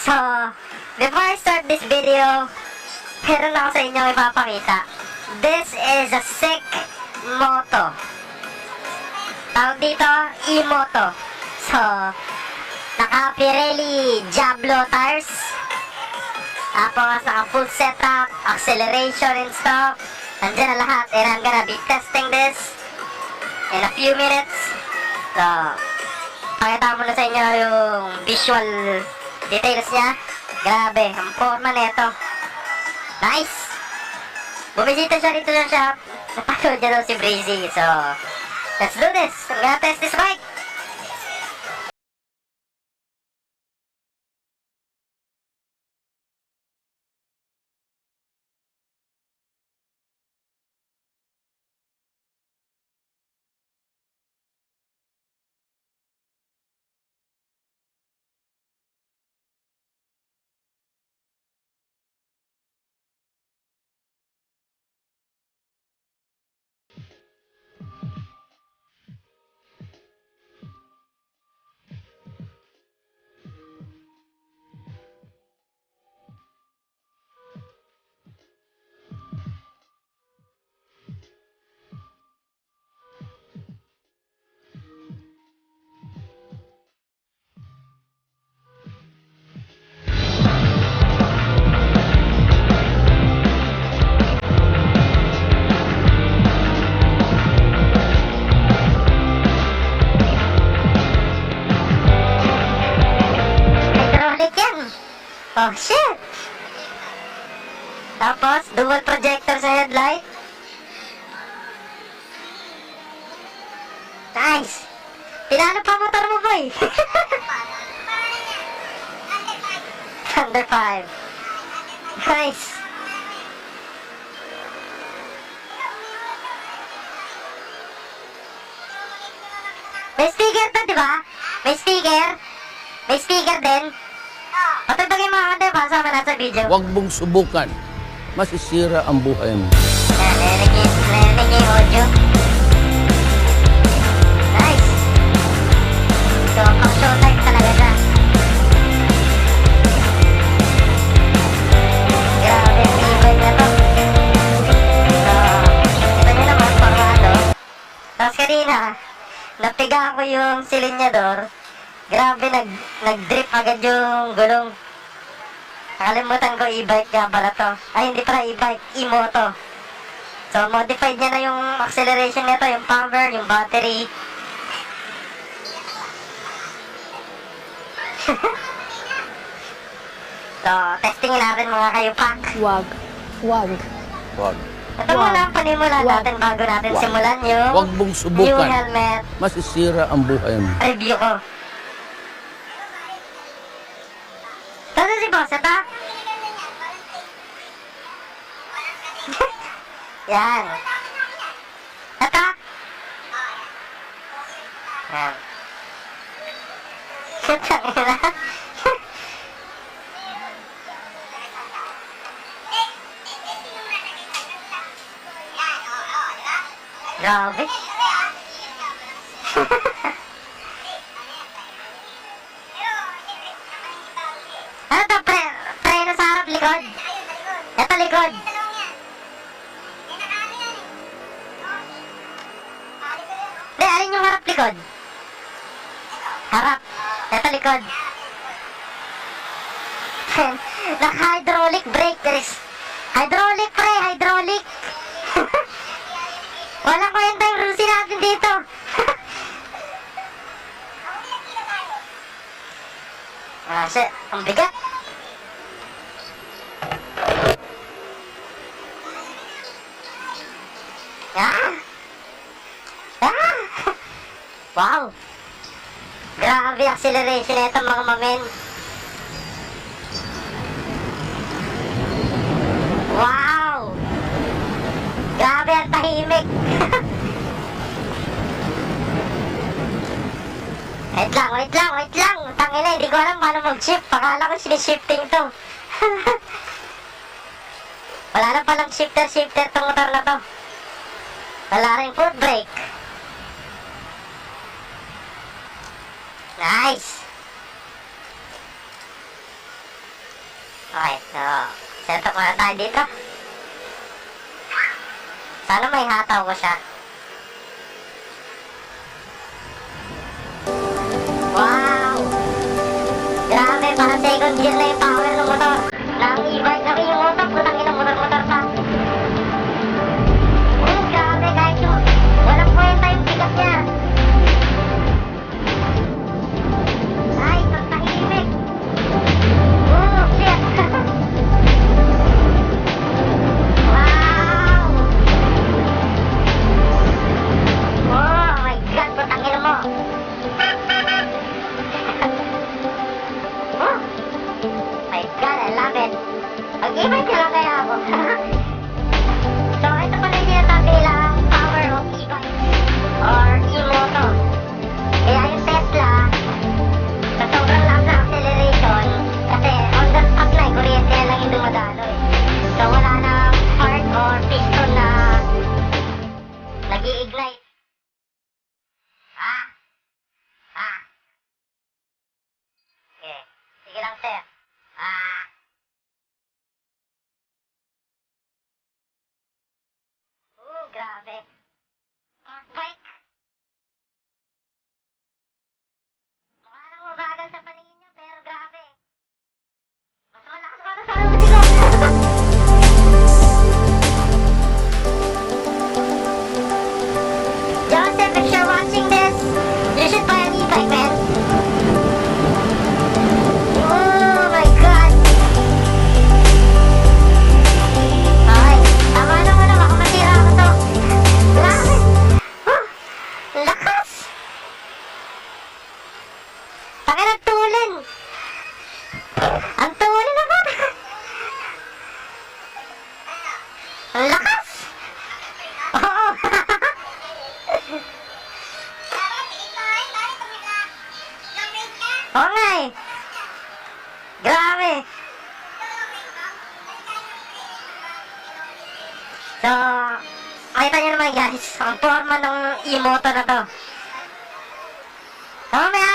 So, before I start this video, meron ako sa inyo ipapakita. This is a sick moto. Tawag dito, e-moto. So, naka Pirelli Diablo tires. Tapos, naka full setup, acceleration and stuff. Nandiyan na lahat. And I'm gonna be testing this in a few minutes. So, pakita mo na sa inyo yung visual details niya. Grabe, ang forma nito. Nice! Bumisita siya dito sa shop. Napanood niya daw si Breezy. So, let's do this. I'm gonna test this bike. Oh shit! Tapos, dual projector sa headlight. Nice! Pinano pa motor mo, boy? Under 5. Nice! May sticker to, di ba? May sticker. May sticker din. Patagdagin mga kante, basa mo na sa video. Huwag mong subukan. Masisira ang buhay mo. Narinig yung audio. Nice. So, pang showtime talaga siya. Grabe, tibay na to. So, ito nyo naman, formado. Tapos kanina, napiga ko yung silinyador. Grabe, nag-drip agad yung gulong. Nakalimutan ko, e-bike nga pala to. Ay, hindi pala e-bike, e-moto. So, modified niya na yung acceleration nito, yung power, yung battery. So, testingin natin mga kayupak. Wag. Huwag. Ito muna ang panimula natin bago natin simulan yung Huwag mong new subukan. helmet Masisira ang buhay mo. review ko. Tata si boss, ito? Yan. Ito? Yan. Putang ina. Grabe. Ano to? Preno sa harap, likod? Ito, likod. Hindi, alin yung harap, likod? Harap. Ito, likod. Naka-hydraulic brake. There is hydraulic, pre. Hydraulic. Walang kwenta yung rusi natin dito. Shit. Ang bigat. Ah! Ah! Wow! Grabe acceleration nito mga mamen. Wow! Grabe ang tahimik. Wait lang. Tangina, hindi ko alam paano mag-shift. Pakala ko sinishifting to. Wala na palang shifter tong motor na to. Wala rin foot brake. Nice. Okay, so, set up muna tayo dito. Sana may hataw ko siya. Wow! Grabe, parang second gear na yung power ng motor. Nang e-bike na rin yung motor, putang ina motor-motor pa. Grabe, kahit yung walang kwenta yung bigat niya. Ay, pagtahimik. Shit. Wow! Oh my God, putang ina mo. Oh my God, I love it. Mag-e-bike na lang kaya ako. So, ito pala yung sinasabi lang power of e-bike or e-moto. Kaya yung Tesla, sa sobrang lakas na acceleration, kasi on the spot na, kuryente lang yung dumadalo eh. So, wala na spark or piston na nag-i-ignite. Okay. Sige lang, sir. Grabe. Bike. Mukha lang mabagal sa paningin niya, pero grabe. Mas malakas pa na sa ulo. Joseph, if you're watching this, you should buy an e-bike, man. Oh my God. Ay, tama naman ako, baka masira ako to. Grabe. Lakas. Taka nagtulin. Ang tulin ako. Ang lakas. Oo. Oo nga eh. Grabe. So, makita nyo naman guys, ang forma ng e-moto na to. So, mamaya